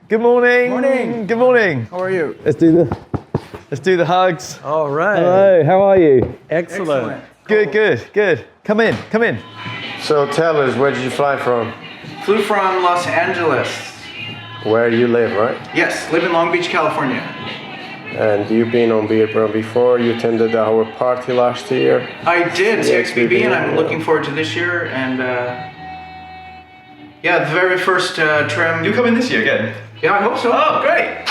Good morning. Morning. Good morning. How are you? Let's do the hugs. All right. Hello. How are you? Excellent. Good. Come in. So tell us, where did you fly from? Flew from Los Angeles. Where you live, right? Yes, live in Long Beach, California. And you've been on Beardbrand before. You attended our party last year. I did, CxBB, and I'm looking forward to this year. And yeah, the very first trim. You come in this year again? Yeah, I hope so. Oh, great.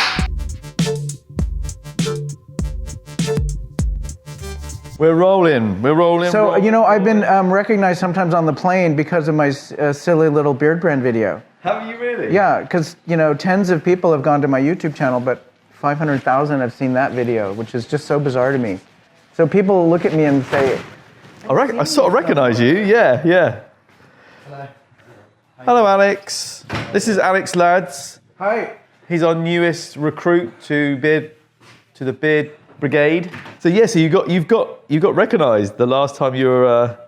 We're rolling. So, you know, I've been recognized sometimes on the plane because of my silly little Beardbrand video. Have you really? Yeah, because, you know, tens of people have gone to my YouTube channel, but 500,000 have seen that video, which is just so bizarre to me. So people look at me and say... I sort of recognize you, yeah. Hello, Alex. This is Alex Lads. Hi. He's our newest recruit to the Beard Brigade. So yeah, so you've got recognised the last time you were.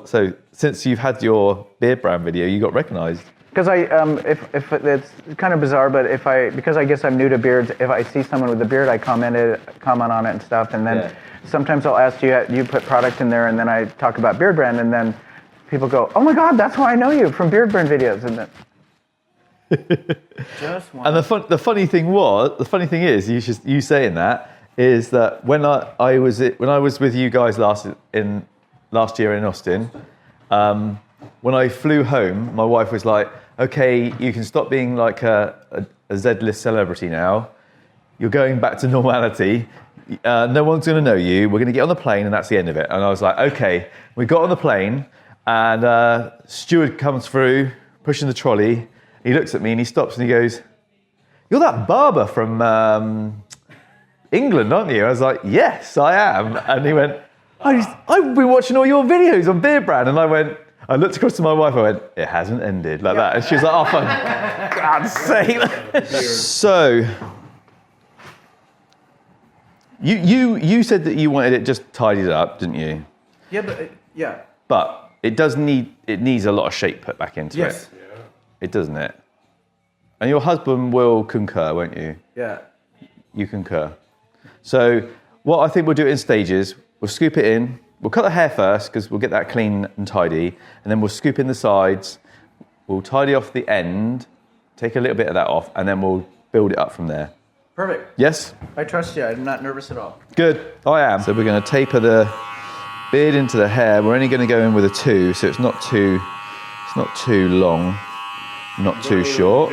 So since you've had your Beardbrand video, you got recognised. Because if it's kind of bizarre, but because I guess I'm new to beards, if I see someone with a beard, I comment on it and stuff, and then sometimes I'll ask you put product in there, and then I talk about Beardbrand, and then people go, "Oh my God, that's why I know you from Beardbrand videos," and then. And the funny thing is, you saying that is that when I was with you guys last year in Austin, when I flew home, my wife was like, "Okay, you can stop being like a Z-list celebrity now. You're going back to normality. No one's going to know you. We're going to get on the plane, and that's the end of it." And I was like, "Okay." We got on the plane, and steward comes through, pushing the trolley. He looks at me and he stops and he goes, "You're that barber from England, aren't you?" I was like, "Yes, I am." And he went, "I've been watching all your videos on Beardbrand." And I looked across to my wife, I went, "It hasn't ended," like that. And she was like, "Oh, for God's sake." So, you said that you wanted it just tidied up, didn't you? Yeah, but yeah. But it needs a lot of shape put back into it. Yes. It doesn't it? And your husband will concur, won't you? Yeah. You concur. So what I think we'll do it in stages. We'll scoop it in. We'll cut the hair first because we'll get that clean and tidy. And then we'll scoop in the sides. We'll tidy off the end, take a little bit of that off, and then we'll build it up from there. Perfect. Yes? I trust you. I'm not nervous at all. Good. I am. So we're going to taper the beard into the hair. We're only going to go in with a 2, so it's not too long. Not too short.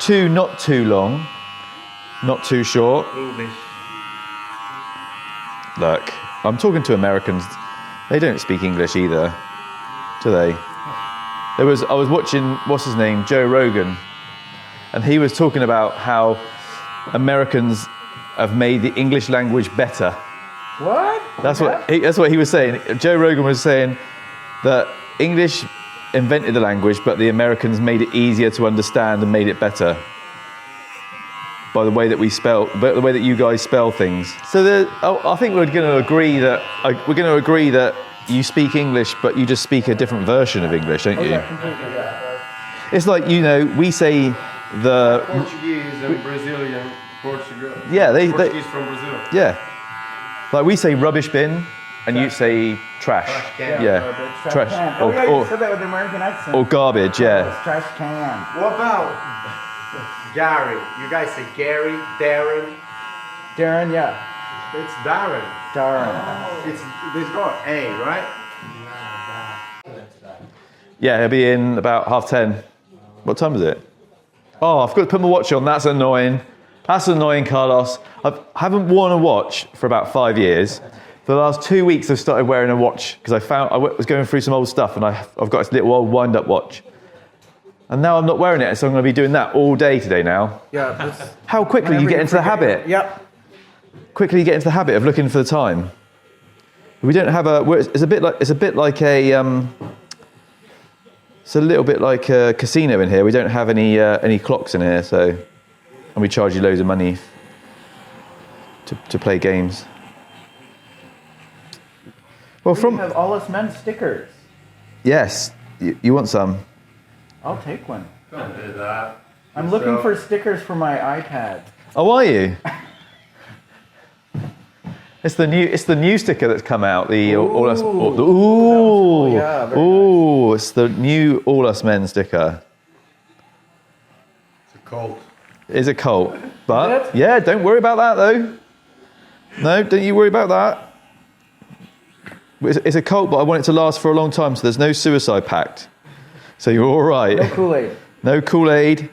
2, not too long. Not too short. English. Look, I'm talking to Americans. They don't speak English either, do they? I was watching, what's his name, Joe Rogan, and he was talking about how Americans have made the English language better. What? That's what he was saying. Joe Rogan was saying that English invented the language, but the Americans made it easier to understand and made it better by the way that we spell, by the way that you guys spell things. So I think we're going to agree that you speak English, but you just speak a different version of English, don't you? Yeah. It's like, you know, we say the Portuguese and Brazilian Portugal. Yeah, Portuguese from Brazil. Yeah, like we say rubbish bin, and you say trash. Trash can. Yeah, trash. Can. Oh, yeah, you said that with an American accent. Or garbage. Yeah. It's trash can. What about Gary? You guys say Gary, Darren? Darren, yeah. It's Darren. Darren. There's got A, right? Yeah, it'll be in about 10:30. What time is it? Oh, I've got to put my watch on. That's annoying. That's annoying, Carlos. I haven't worn a watch for about 5 years. For the last 2 weeks, I've started wearing a watch because I was going through some old stuff and I've got this little old wind-up watch. And now I'm not wearing it, so I'm going to be doing that all day today now. Yeah. How quickly you get into the habit. Yep. Quickly you get into the habit of looking for the time. We don't have it's a bit like a casino in here. We don't have any clocks in here, so, and we charge you loads of money to play games. Well, We have all us men stickers. Yes, you want some? I'll take one. Don't do that. I'm looking for stickers for my iPad. Oh, are you? It's the new sticker that's come out. The All Us. Ooh. Yeah, very Ooh. It's the new All Us Men sticker. It's a cult. It's a cult, but Is it? yeah, don't worry about that though. No, don't you worry about that. It's a cult, but I want it to last for a long time, so there's no suicide pact. So you're all right. No Kool-Aid. No Kool-Aid.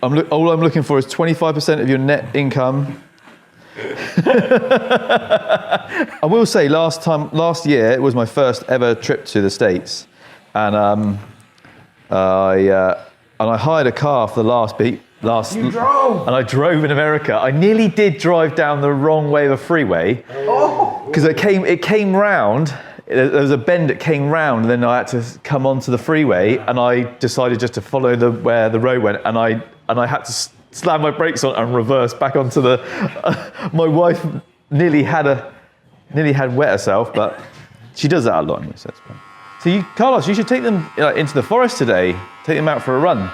All I'm looking for is 25% of your net income. I will say, last year it was my first ever trip to the States, and I hired a car for the last beat. You drove. And I drove in America. I nearly did drive down the wrong way of the freeway because it came round. There was a bend that came round, and then I had to come onto the freeway, and I decided just to follow where the road went, and I had to slam my brakes on and reverse back onto the. My wife nearly had wet herself, but she does that a lot. So Carlos, you should take them into the forest today. Take them out for a run.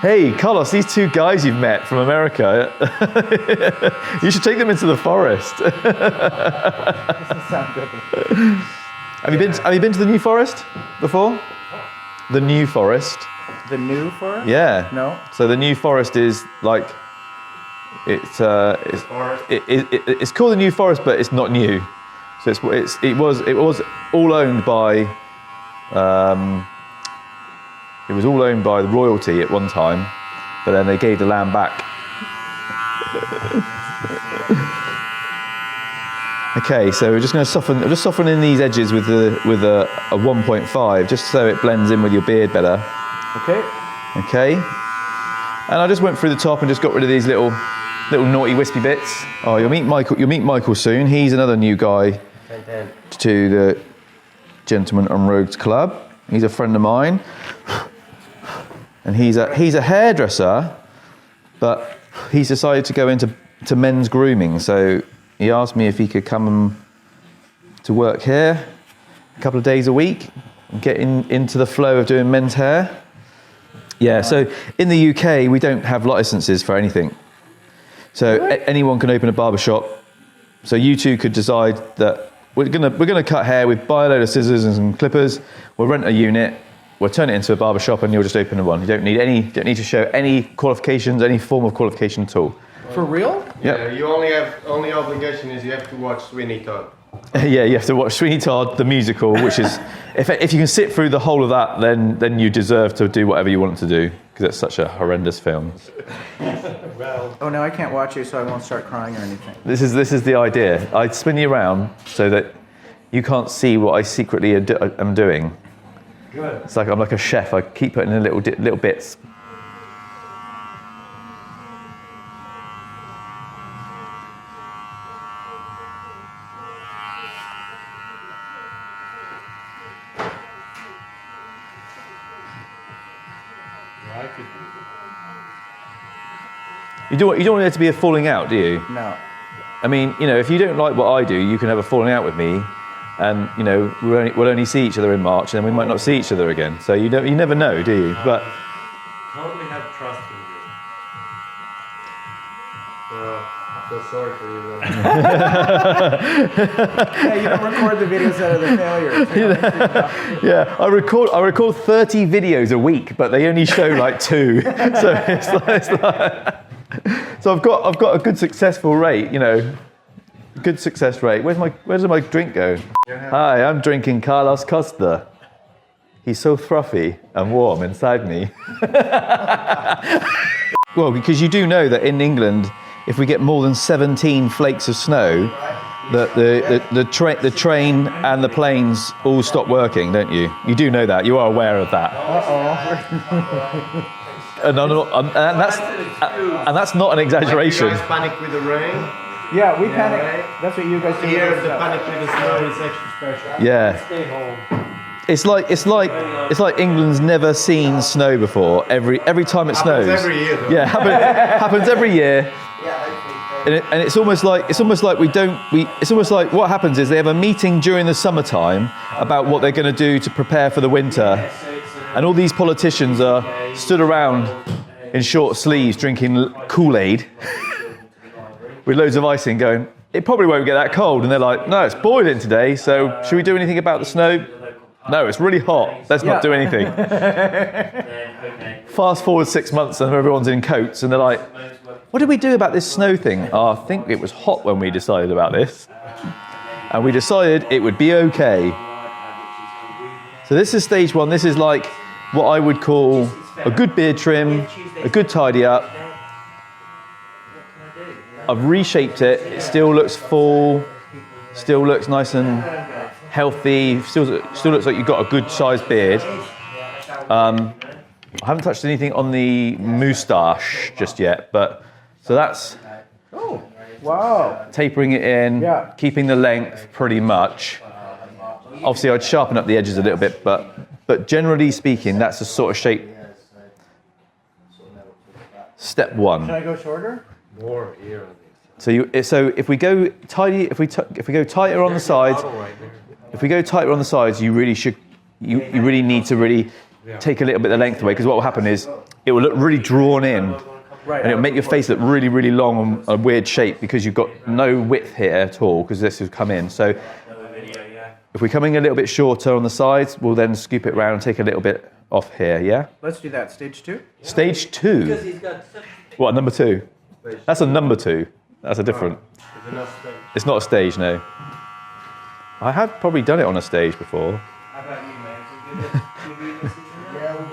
Hey, Carlos, these two guys you've met from America, you should take them into the forest. Doesn't sound good. Have you been to the New Forest before? The New Forest. The New Forest? Yeah. No. So the New Forest is like it's called the New Forest, but it's not new. So it was all owned by. It was all owned by the royalty at one time, but then they gave the land back. Okay, so we're just going to soften in these edges with a 1.5, just so it blends in with your beard better. Okay. Okay. And I just went through the top and just got rid of these little naughty wispy bits. Oh, you'll meet Michael soon. He's another new guy to the Gentlemen and Rogues Club. He's a friend of mine, and he's a hairdresser, but he's decided to go into men's grooming. So he asked me if he could come to work here a couple of days a week and get into the flow of doing men's hair. Yeah. So in the UK, we don't have licenses for anything. So anyone can open a barbershop. So you two could decide that. We're gonna cut hair. We buy a load of scissors and some clippers. We'll rent a unit. We'll turn it into a barber shop, and you'll just open one. You don't need to show any qualifications, any form of qualification at all. For real? Yep. Yeah. You only obligation is you have to watch Sweeney Todd. Yeah, you have to watch Sweeney Todd the musical, which is if you can sit through the whole of that, then you deserve to do whatever you want to do because it's such a horrendous film. Oh, no, I can't watch it, so I won't start crying or anything. This is the idea. I spin you around so that you can't see what I secretly am doing. Good. It's like I'm like a chef. I keep putting in little bits. You don't want there to be a falling out, do you? No. I mean, if you don't like what I do, you can have a falling out with me, and we'll only see each other in March, and then we might not see each other again. So you never know, do you? But Totally have trust in you. Well, I feel sorry for you then. Yeah, you don't record the videos out of the failures. yeah, I record 30 videos a week, but they only show like 2. So it's like so I've got a good successful rate, good success rate. Where does my drink go? Hi, I'm drinking Carlos Costa. He's so frothy and warm inside me. Well, because you do know that in England, if we get more than 17 flakes of snow, that the train and the planes all stop working, don't you? You do know that. You are aware of that. And that's not an exaggeration. You guys panic with the rain. Yeah, we panic. That's what you guys do. Here, the panic with the snow is extra special. Yeah. Stay home. It's like England's never seen snow before. Every time it snows. Happens every year, though. Yeah, happens every year. and it's almost like what happens is they have a meeting during the summertime about what they're going to do to prepare for the winter, and all these politicians are stood around in short sleeves drinking Kool-Aid with loads of icing, going, it probably won't get that cold, and they're like, no, it's boiling today, so should we do anything about the snow? No, it's really hot, let's not do anything. Fast forward 6 months and everyone's in coats, and they're like, what did we do about this snow thing? Oh, I think it was hot when we decided about this. And we decided it would be okay. So this is stage 1. This is like what I would call a good beard trim, a good tidy up. I've reshaped it. It still looks full, still looks nice and healthy, still looks like you've got a good sized beard. I haven't touched anything on the moustache just yet, but so that's tapering it in, keeping the length pretty much. Obviously, I'd sharpen up the edges a little bit, but generally speaking, that's the sort of shape. Step 1. Can I go shorter? More here. So if we go tidy, if we go tighter on the sides, you really should. You really need to really take a little bit of the length away, because what will happen is it will look really drawn in. Right. And it'll make your face look really, really long and a weird shape, because you've got no width here at all, because this has come in. So if we're coming a little bit shorter on the sides, we'll then scoop it around and take a little bit off here, yeah? Let's do that. Stage 2? Stage 2? What, number 2? That's a number 2. That's a different... It's not a stage, no. I have probably done it on a stage before.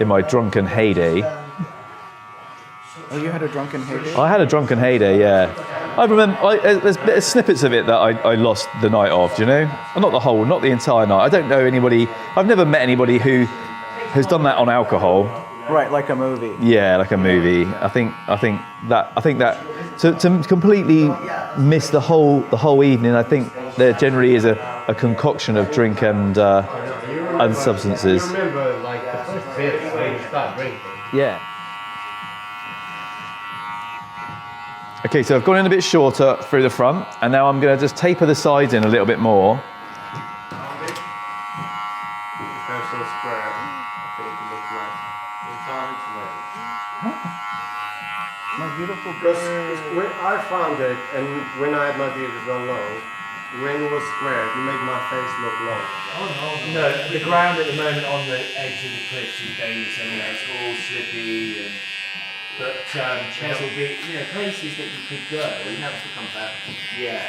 In my drunken heyday. Oh, you had a drunken heyday? I had a drunken heyday, yeah. I remember, there's snippets of it that I lost the night of, do you know? Not the whole, not the entire night. I don't know anybody, I've never met anybody who has done that on alcohol. Right, like a movie. Yeah, like a movie. I think that to completely miss the whole evening, I think there generally is a concoction of drink and substances. I remember, like, the first bit when you start drinking. Yeah. Okay, so I've gone in a bit shorter through the front, and now I'm going to just taper the sides in a little bit more. My beautiful Because when I found it, and when I had my beard gone long, when it was square, it made my face look long. No, the ground at the moment on the edge of the cliffs is dangerous anyway. It's all slippy, but there'll be places that you could go. We have to come back. Yeah.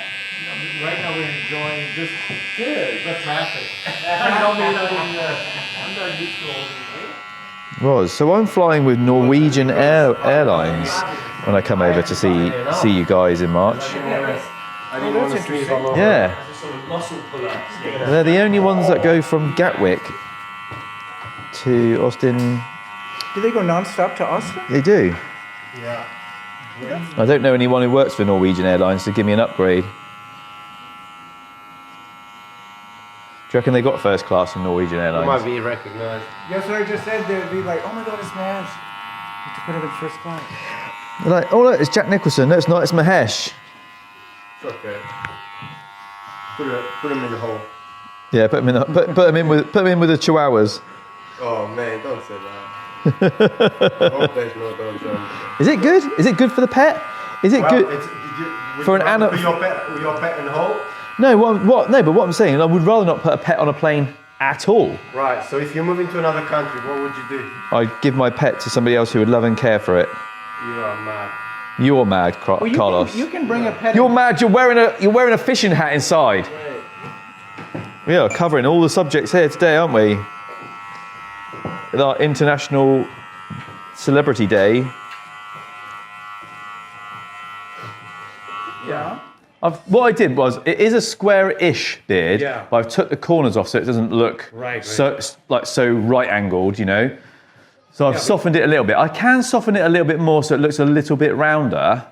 Right now we're enjoying just the traffic. I'm not used to all these. Right, so I'm flying with Norwegian Airlines when I come over to see you guys in March. I didn't want to sneeze all over. Yeah. They're the only ones that go from Gatwick to Austin. Do they go non-stop to Austin? They do. Yeah. I don't know anyone who works for Norwegian Airlines to give me an upgrade. Do you reckon they got first class in Norwegian It Airlines? might be recognized. Yes, what I just said. They'd be like, oh my God, it's Mahesh. You have to put it in first class. They're like, oh look, it's Jack Nicholson. No, it's not, it's Mahesh. It's okay. Put him in the hole. Yeah, put him in with the chihuahuas. Oh man, don't say that. I hope there's no dogs on. Is it good? Is it good for the pet? Is it good for an animal? With your pet in the hole? No, no, but what I'm saying, I would rather not put a pet on a plane at all. Right. So if you're moving to another country, what would you do? I'd give my pet to somebody else who would love and care for it. You are mad. You're mad, Carlos. You can bring a pet. You're mad. You're wearing a fishing hat inside. We are covering all the subjects here today, aren't we? With our International Celebrity Day. Yeah. What I did was, it is a square-ish beard, Yeah. but I've took the corners off so it doesn't look so right-angled, you know. So I've softened it a little bit. I can soften it a little bit more so it looks a little bit rounder.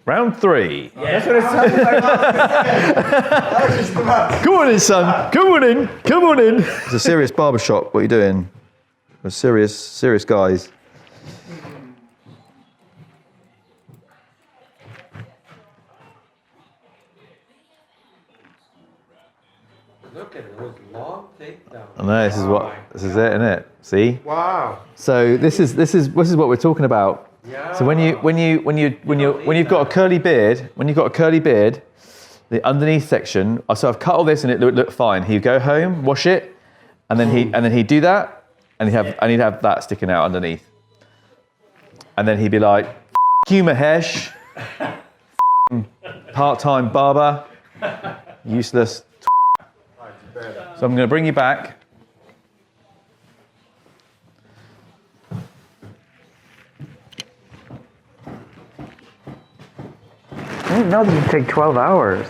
Round 3. Yeah. That's what it sounded like. Come on in, son. Come on in. Come on in. It's a serious barbershop. What are you doing? We're serious guys. Look at it. Those long takedowns. I know, this is it, isn't it? See? Wow. So this is what we're talking about. Yeah. So when you've got a curly beard, the underneath section. So I've cut all this and it looked fine. He'd go home, wash it, and then he'd do that, and he'd have that sticking out underneath. And then he'd be like, "F you, Mahesh, part-time barber, useless." So I'm going to bring you back. I didn't know this would take 12 hours.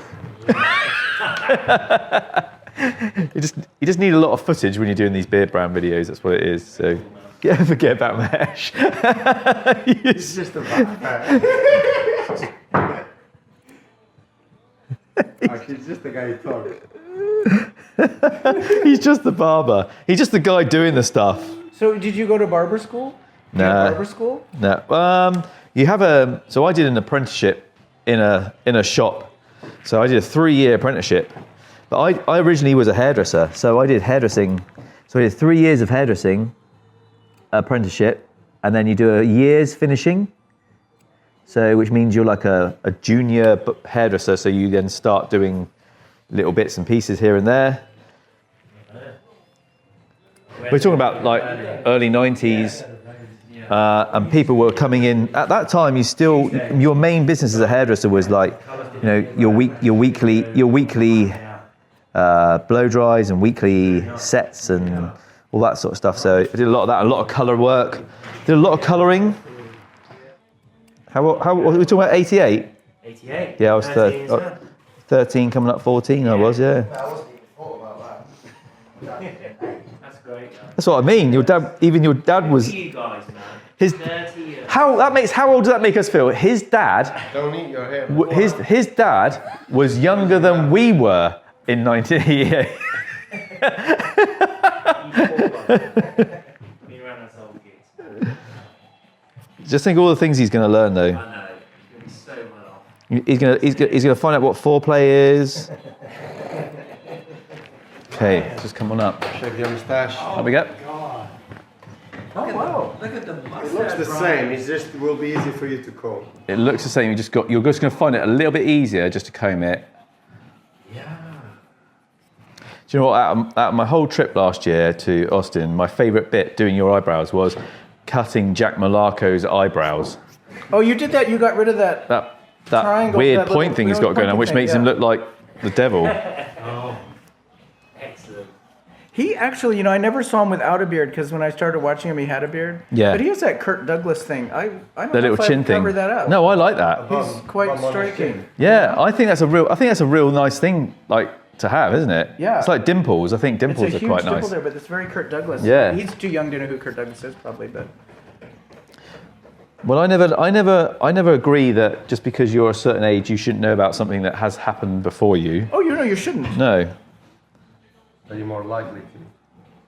You just need a lot of footage when you're doing these Beardbrand videos. That's what it is. So forget about Mahesh. It's just a backpack. Actually, it's just the guy who talks. He's just the barber. He's just the guy doing the stuff. So did you go to barber school? No. Barber school? No. You have so I did an apprenticeship in a shop. So I did a 3-year apprenticeship. But I originally was a hairdresser, so I did hairdressing. So I did 3 years of hairdressing apprenticeship, and then you do a year's finishing. So which means you're like a junior hairdresser. So you then start doing little bits and pieces here and there. We're talking about like early 90s, and people were coming in. At that time, your main business as a hairdresser was like, your weekly blow dries and weekly sets and all that sort of stuff. So I did a lot of that, a lot of colour work. Did a lot of colouring. How were we talking about 88? 88. Yeah, I was 13 coming up 14, I was, yeah. I wasn't even thought about that. That's great. That's what I mean. Your dad was... You guys, man. 30 years. How old does that make us feel? His dad... Don't eat your hair. His dad was younger than we were in 1988. We ran us old kids. Just think all the things he's going to learn, though. I know. It's going to be so well off. He's going to find out what foreplay is. Okay, just come on up. Shave your moustache. There we go. Oh wow! Look at the mustache. It looks the same. It just will be easy for you to comb. It looks the same. You're just going to find it a little bit easier just to comb it. Yeah. Do you know what? Out of my whole trip last year to Austin, my favourite bit doing your eyebrows was cutting Jack Malaco's eyebrows. Oh, you did that? You got rid of that? That Triangle, weird that point little- thing he's got going on, which pointing makes thing, him yeah. look like the devil. Oh, excellent. He actually, I never saw him without a beard because when I started watching him, he had a beard. Yeah. But he has that Kirk Douglas thing. I don't The know little if chin I've thing. covered that up. No, I like that. He's quite striking. Yeah, I think that's a real nice thing, like, to have, isn't it? Yeah. It's like dimples. I think It's dimples a are huge quite dimple nice. there, but it's very Kirk Douglas. Yeah. He's too young to know who Kirk Douglas is, probably, but... Well, I never agree that just because you're a certain age, you shouldn't know about something that has happened before you. Oh, you shouldn't. No. Are you more likely to?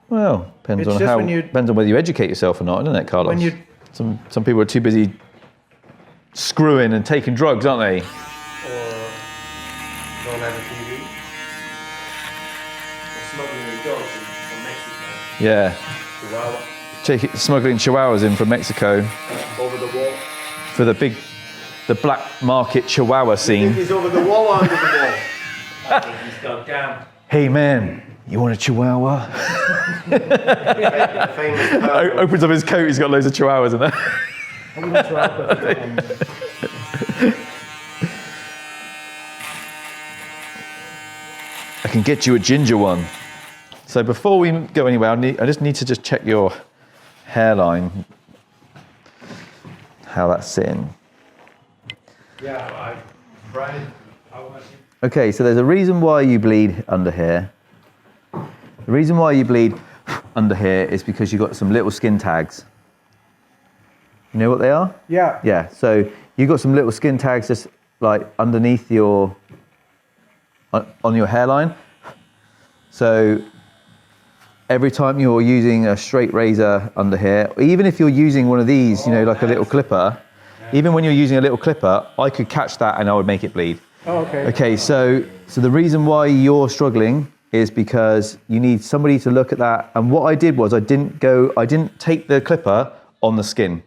Well, depends It's on just how. when you- Depends on whether you educate yourself or not, doesn't it, Carlos? When you- Some people are too busy screwing and taking drugs, aren't they? Or don't have a TV? Smuggling the dogs from Mexico. Yeah. Chihuahua. Smuggling chihuahuas in from Mexico Over the wall. for the black market chihuahua scene. He's over the wall or under the wall? I think he's gone down. Hey man, you want a chihuahua? The famous purple. Opens up his coat, he's got loads of chihuahuas in there. I can get you a ginger one. So before we go anywhere, I just need to check your hairline, how that's sitting. Yeah, Brian, I want you. Okay, so there's a reason why you bleed under here. The reason why you bleed under here is because you've got some little skin tags. You know what they are? Yeah. Yeah, so you've got some little skin tags just like underneath on your hairline. So every time you're using a straight razor under here, even if you're using one of these, like a little clipper, even when you're using a little clipper, I could catch that and I would make it bleed. Oh, okay. Okay, so the reason why you're struggling is because you need somebody to look at that. And what I did was I didn't take the clipper on the skin.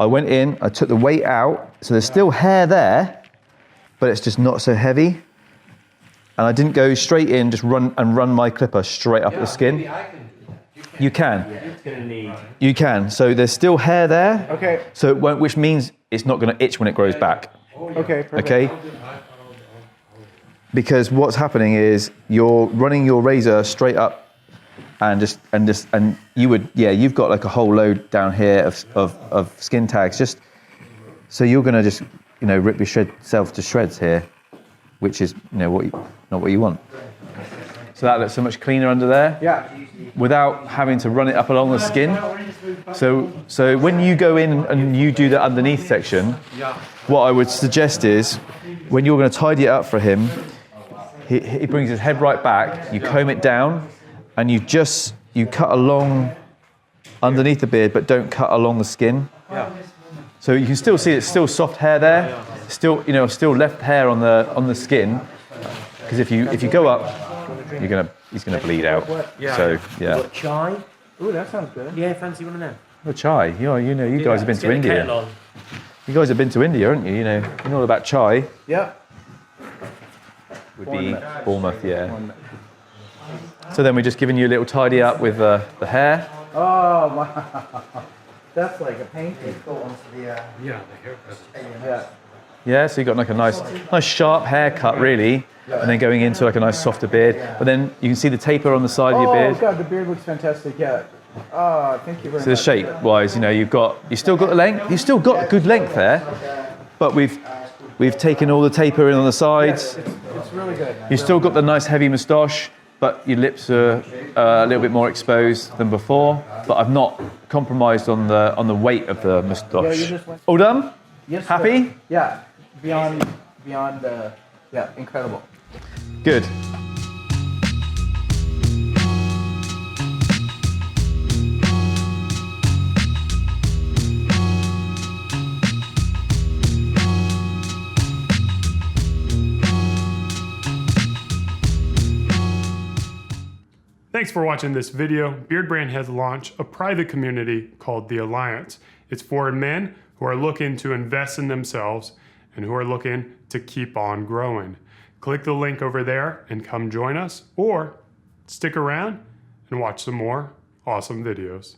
I went in, I took the weight out, so there's still hair there, but it's just not so heavy. And I didn't go straight in, just run my clipper straight up the skin. Maybe I can do that. You can. It's going to need. You can. So there's still hair there. Okay. So it won't, which means it's not going to itch when it grows back. Okay, perfect. Okay? Because what's happening is you're running your razor straight up and you've got like a whole load down here of skin tags. Just so you're going to just, rip yourself to shreds here, which is, not what you want. So that looks so much cleaner under there. Yeah. Without having to run it up along the skin. So when you go in and you do the underneath section, what I would suggest is when you're going to tidy it up for him, he brings his head right back, you comb it down, and you cut along underneath the beard, but don't cut along the skin. So you can still see it's still soft hair there, still left hair on the skin. Because if you go up, he's gonna bleed out. So yeah. Got chai? Ooh, that sounds good. Yeah, fancy one of them. Oh, chai. You guys have been to India. You guys have been to India, haven't you? You know all about chai. Yeah. Would be Bournemouth, yeah. So then we're just giving you a little tidy up with the hair. Oh, my. That's like a painting. Yeah. Yeah, so you got like a nice sharp haircut, really, and then going into like a nice softer beard. But then you can see the taper on the side of your beard. Oh God, the beard looks fantastic. Yeah. Oh, thank you very much. So the shape-wise, you've still got the length. You've still got good length there, but we've taken all the taper in on the sides. It's really good. You've still got the nice heavy moustache, but your lips are a little bit more exposed than before. But I've not compromised on the weight of the moustache. All done? Yes. Happy? Sir. Yeah. Beyond. Yeah. Incredible. Good. Thanks for watching this video. Beardbrand has launched a private community called The Alliance. It's for men who are looking to invest in themselves and who are looking to keep on growing. Click the link over there and come join us, or stick around and watch some more awesome videos.